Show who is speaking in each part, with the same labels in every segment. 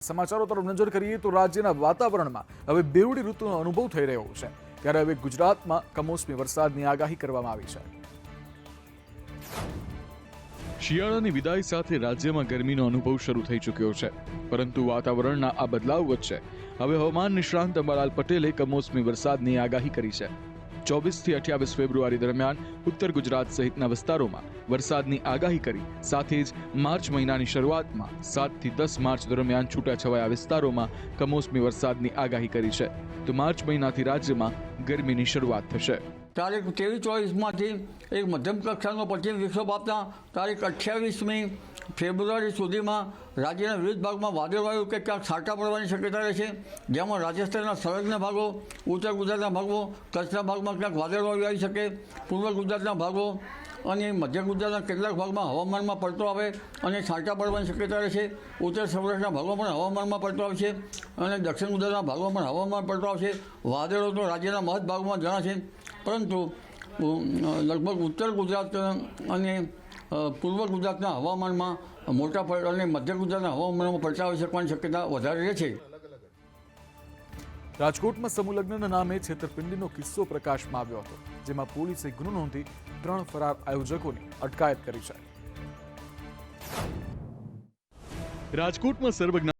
Speaker 1: સમાચારો તરફ નજર કરીએ તો રાજ્યના વાતાવરણમાં હવે બેવડી ઋતુનો અનુભવ થઈ રહ્યો છે ત્યારે હવે ગુજરાતમાં કમોસમી વરસાદની આગાહી કરવામાં આવી છે।
Speaker 2: શિયાળાની વિદાય સાથે રાજ્યમાં ગરમીનો અનુભવ શરૂ થઈ ચૂક્યો છે, પરંતુ વાતાવરણના આ બદલાવ વચ્ચે હવે હવામાન નિષ્ણાંત અંબાલાલ પટેલે કમોસમી વરસાદની આગાહી કરી છે। 24 થી 28 ફેબ્રુઆરી દરમિયાન ઉત્તર ગુજરાત સહિતના વિસ્તારોમાં વરસાદની આગાહી કરી સાથે જ માર્ચ મહિનાની શરૂઆતમાં 7 થી 10 માર્ચ દરમિયાન છૂટાછવાયા વિસ્તારોમાં કમોસમી વરસાદની આગાહી કરી છે, તો માર્ચ મહિનાથી રાજ્યમાં ગરમીની શરૂઆત થશે।
Speaker 3: તારીખ 23-24માંથી એક મધ્યમ કક્ષાનો પશ્ચિમ વિક્ષોભ આપતા તારીખ 28મી ફેબ્રુઆરી સુધીમાં રાજ્યના વિવિધ ભાગમાં વાદળવાયુ કે ક્યાંક છાંટા પડવાની શક્યતા રહેશે, જેમાં રાજસ્થાનના સંલગ્ન ભાગો, ઉત્તર ગુજરાતના ભાગો, કચ્છના ભાગમાં ક્યાંક વાદળવાયુ આવી શકે, પૂર્વ ગુજરાતના ભાગો અને મધ્ય ગુજરાતના કેટલાક ભાગમાં હવામાનમાં પલટો આવે અને છાંટા પડવાની શક્યતા રહેશે। ઉત્તર સૌરાષ્ટ્રના ભાગમાં પણ હવામાનમાં પલટો આવશે અને દક્ષિણ ગુજરાતના ભાગમાં પણ હવામાન પલટો આવશે। વાદળો તો રાજ્યના મહદ ભાગમાં જણાશે, પરંતુ લગભગ ઉત્તર ગુજરાત અને પૂર્વ ગુજરાતના હવામાનમાં મોટા અને મધ્ય ગુજરાતના હવામાનમાં પલટા આવી શકવાની શક્યતા વધારે રહે છે।
Speaker 1: રાજકોટમાં સમૂહલગ્નના નામે છેતરપિંડીનો કિસ્સો પ્રકાશમાં આવ્યો હતો, જેમાં પોલીસે ગુનો નોંધી 3 ફરાર આયોજકોની અટકાયત કરી છે।
Speaker 2: રાજકોટમાં સર્વજ્ઞ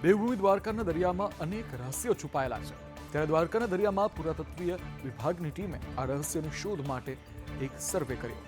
Speaker 1: દેવભૂમિ દ્વારકાના દરિયામાં અનેક રહસ્યો છુપાયેલા છે, ત્યારે દ્વારકાના દરિયામાં પુરાતત્વીય વિભાગની ટીમે આ રહસ્યની શોધ માટે એક સર્વે કર્યો।